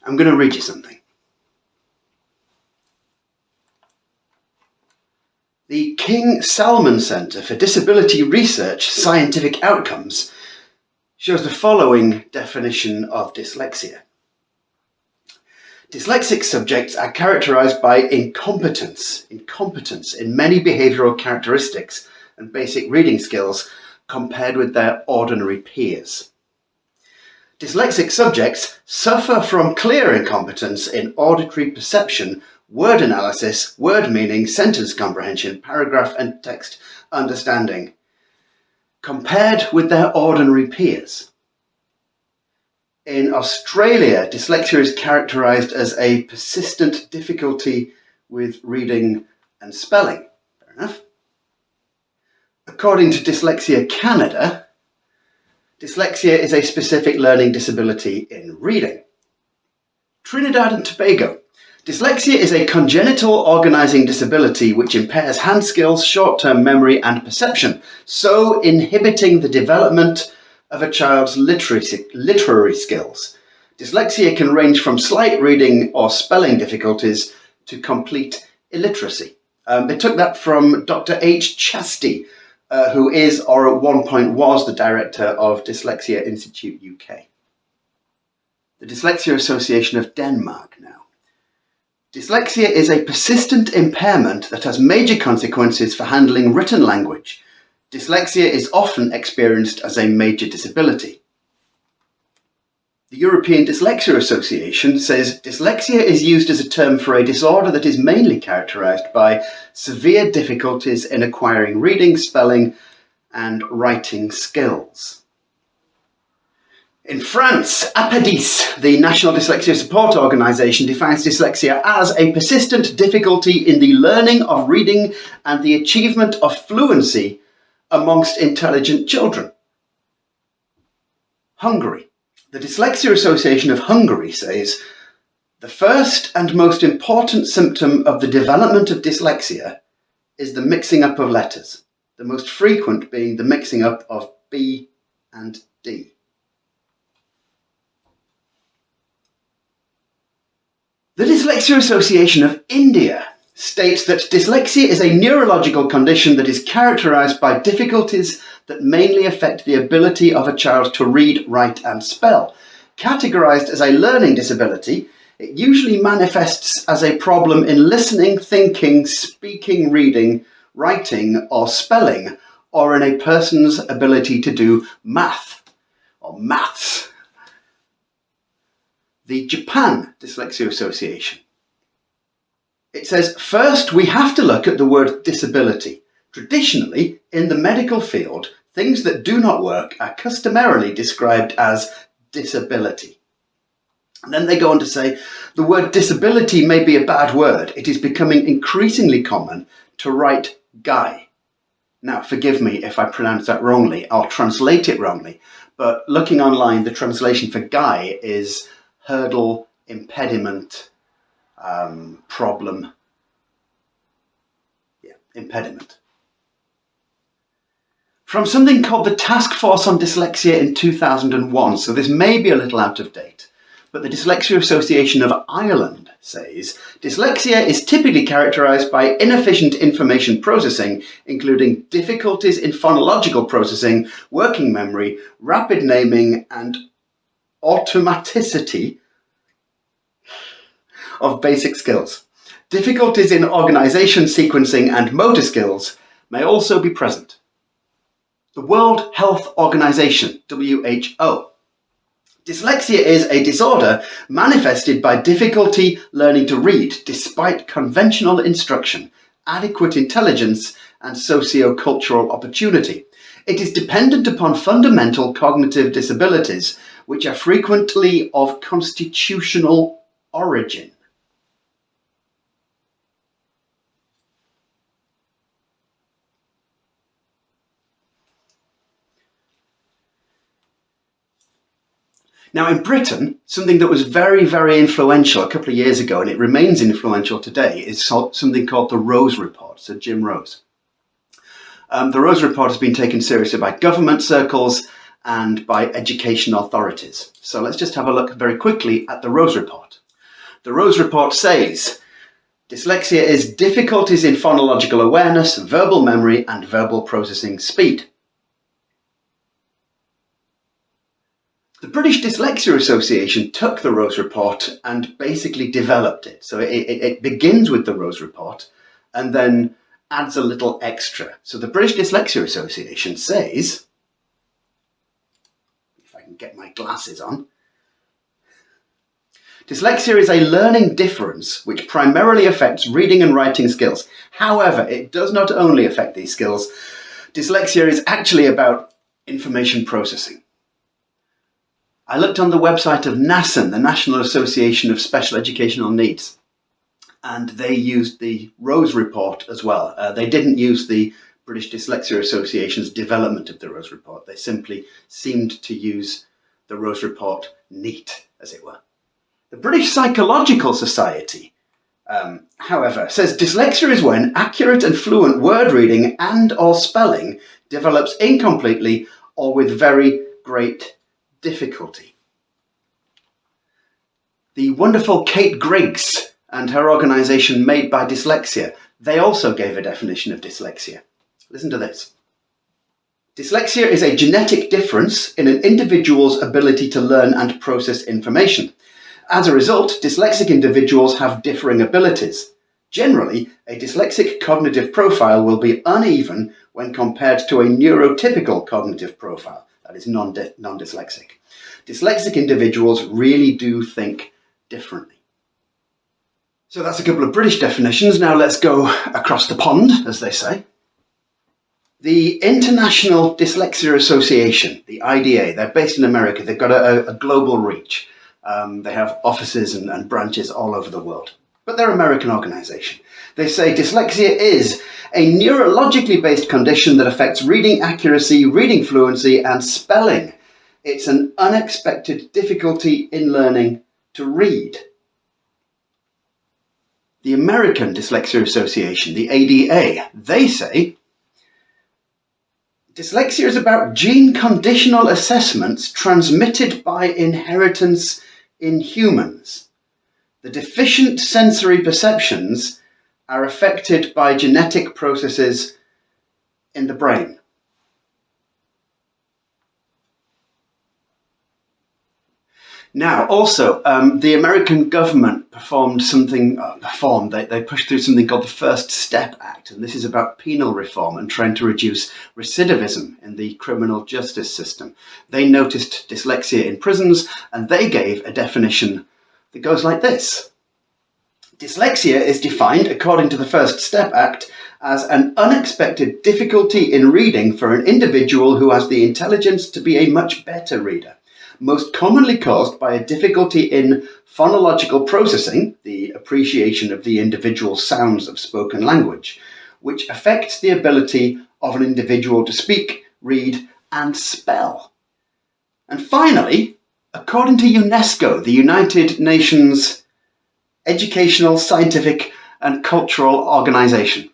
I'm going to read you something. The King Salmon Centre for Disability Research Scientific Outcomes shows the following definition of dyslexia. Dyslexic subjects are characterised by incompetence in many behavioural characteristics and basic reading skills compared with their ordinary peers. Dyslexic subjects suffer from clear incompetence in auditory perception, word analysis, word meaning, sentence comprehension, paragraph and text understanding, compared with their ordinary peers. In Australia, dyslexia is characterised as a persistent difficulty with reading and spelling. Fair enough. According to Dyslexia Canada, dyslexia is a specific learning disability in reading. Trinidad and Tobago. Dyslexia is a congenital organising disability which impairs hand skills, short-term memory and perception, so inhibiting the development of a child's literary skills. Dyslexia can range from slight reading or spelling difficulties to complete illiteracy. They took that from Dr. H. Chasty, who is, or at one point was, the director of Dyslexia Institute UK. The Dyslexia Association of Denmark now. Dyslexia is a persistent impairment that has major consequences for handling written language. Dyslexia is often experienced as a major disability. The European Dyslexia Association says dyslexia is used as a term for a disorder that is mainly characterised by severe difficulties in acquiring reading, spelling, and writing skills. In France, APEDIS, the National Dyslexia Support Organisation, defines dyslexia as a persistent difficulty in the learning of reading and the achievement of fluency amongst intelligent children. Hungary. The Dyslexia Association of Hungary says, the first and most important symptom of the development of dyslexia is the mixing up of letters, the most frequent being the mixing up of B and D. The Dyslexia Association of India states that dyslexia is a neurological condition that is characterised by difficulties that mainly affect the ability of a child to read, write and spell. Categorised as a learning disability, it usually manifests as a problem in listening, thinking, speaking, reading, writing or spelling, or in a person's ability to do math or maths. The Japan Dyslexia Association. It says, first we have to look at the word disability. Traditionally, in the medical field, things that do not work are customarily described as disability. And then they go on to say, the word disability may be a bad word. It is becoming increasingly common to write guy. Now, forgive me if I pronounce that wrongly. I'll translate it wrongly. But looking online, the translation for guy is hurdle, impediment, problem. Yeah, impediment. From something called the Task Force on Dyslexia in 2001, so this may be a little out of date, but the Dyslexia Association of Ireland says dyslexia is typically characterised by inefficient information processing, including difficulties in phonological processing, working memory, rapid naming, and automaticity of basic skills. Difficulties in organisation, sequencing, and motor skills may also be present. The World Health Organization, WHO. Dyslexia is a disorder manifested by difficulty learning to read despite conventional instruction, adequate intelligence, and socio-cultural opportunity. It is dependent upon fundamental cognitive disabilities, which are frequently of constitutional origin. Now in Britain, something that was very, very influential a couple of years ago, and it remains influential today, is something called the Rose Report, so Jim Rose. The Rose Report has been taken seriously by government circles and by education authorities. So let's just have a look very quickly at the Rose Report. The Rose Report says, dyslexia is difficulties in phonological awareness, verbal memory, and verbal processing speed. The British Dyslexia Association took the Rose Report and basically developed it. So it begins with the Rose Report and then adds a little extra. So the British Dyslexia Association says, if I can get my glasses on, dyslexia is a learning difference which primarily affects reading and writing skills. However, it does not only affect these skills. Dyslexia is actually about information processing. I looked on the website of NASN, the National Association of Special Educational Needs, and they used the Rose Report as well. They didn't use the British Dyslexia Association's development of the Rose Report. They simply seemed to use the Rose Report neat, as it were. The British Psychological Society, however, says dyslexia is when accurate and fluent word reading and or spelling develops incompletely or with very great difficulty. The wonderful Kate Griggs and her organisation Made by Dyslexia, they also gave a definition of dyslexia. Listen to this. Dyslexia is a genetic difference in an individual's ability to learn and process information. As a result, dyslexic individuals have differing abilities. Generally, a dyslexic cognitive profile will be uneven when compared to a neurotypical cognitive profile, that is non-dyslexic. Dyslexic individuals really do think differently. So that's a couple of British definitions. Now let's go across the pond, as they say. The International Dyslexia Association, the IDA, they're based in America. They've got a global reach. They have offices and branches all over the world. But they're an American organisation. They say dyslexia is a neurologically based condition that affects reading accuracy, reading fluency, and spelling. It's an unexpected difficulty in learning to read. The American Dyslexia Association, the ADA, they say dyslexia is about gene conditional assessments transmitted by inheritance in humans. The deficient sensory perceptions are affected by genetic processes in the brain. Now, also, the American government they pushed through something called the First Step Act, and this is about penal reform and trying to reduce recidivism in the criminal justice system. They noticed dyslexia in prisons, and they gave a definition that goes like this. Dyslexia is defined, according to the First Step Act, as an unexpected difficulty in reading for an individual who has the intelligence to be a much better reader, most commonly caused by a difficulty in phonological processing, the appreciation of the individual sounds of spoken language, which affects the ability of an individual to speak, read, and spell. And finally, according to UNESCO, the United Nations Educational, Scientific, and Cultural Organization.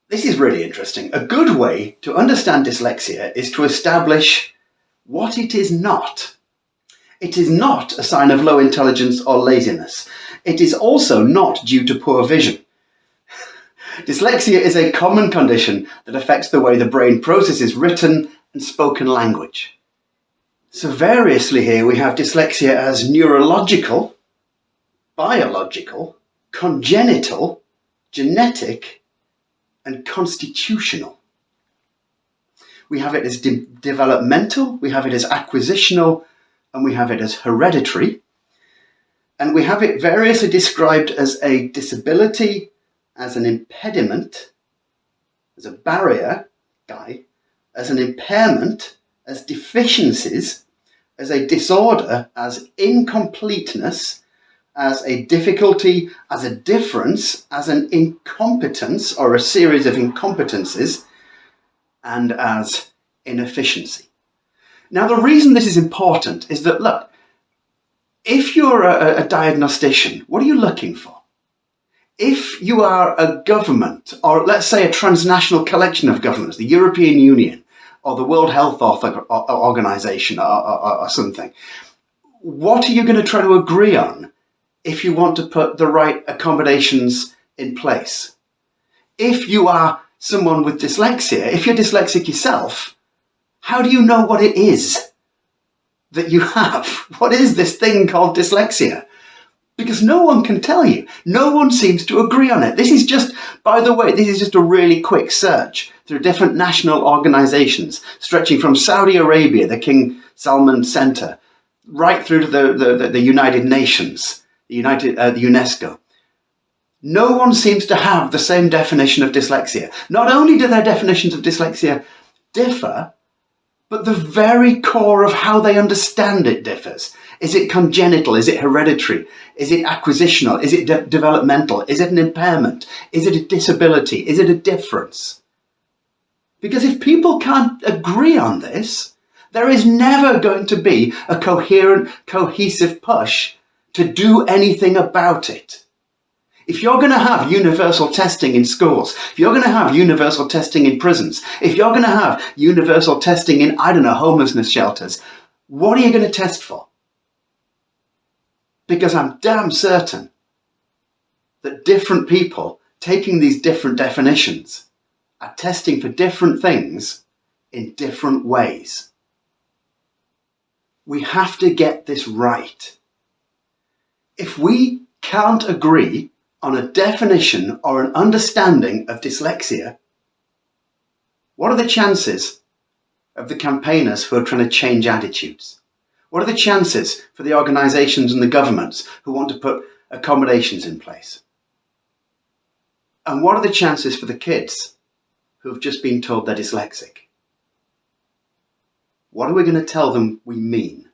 This is really interesting. A good way to understand dyslexia is to establish what it is not. It is not a sign of low intelligence or laziness. It is also not due to poor vision. Dyslexia is a common condition that affects the way the brain processes written and spoken language. So variously here we have dyslexia as neurological, biological, congenital, genetic, and constitutional. We have it as developmental, we have it as acquisitional, and we have it as hereditary. And we have it variously described as a disability, as an impediment, as a barrier, as an impairment, as deficiencies, as a disorder, as incompleteness, as a difficulty, as a difference, as an incompetence or a series of incompetencies, and as inefficiency. Now, the reason this is important is that, look, if you're a diagnostician, what are you looking for? If you are a government, or let's say a transnational collection of governments, the European Union, or the World Health Organization, or something, what are you going to try to agree on? if you want to put the right accommodations in place? If you are someone with dyslexia, if you're dyslexic yourself, how do you know what it is that you have? What is this thing called dyslexia? Because no one can tell you. No one seems to agree on it. This is just, by the way, this is just a really quick search through different national organizations, stretching from Saudi Arabia, the King Salman Center, right through to the United Nations, the UNESCO. No one seems to have the same definition of dyslexia. Not only do their definitions of dyslexia differ, but the very core of how they understand it differs. Is it congenital? Is it hereditary? Is it acquisitional? Is it developmental? Is it an impairment? Is it a disability? Is it a difference? Because if people can't agree on this, there is never going to be a coherent, cohesive push to do anything about it. If you're going to have universal testing in schools, if you're going to have universal testing in prisons, if you're going to have universal testing in, I don't know, homelessness shelters, what are you going to test for? Because I'm damn certain that different people taking these different definitions are testing for different things in different ways. We have to get this right. If we can't agree on a definition or an understanding of dyslexia, what are the chances of the campaigners who are trying to change attitudes? What are the chances for the organisations and the governments who want to put accommodations in place? And what are the chances for the kids who have just been told they're dyslexic? What are we going to tell them we mean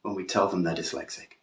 when we tell them they're dyslexic?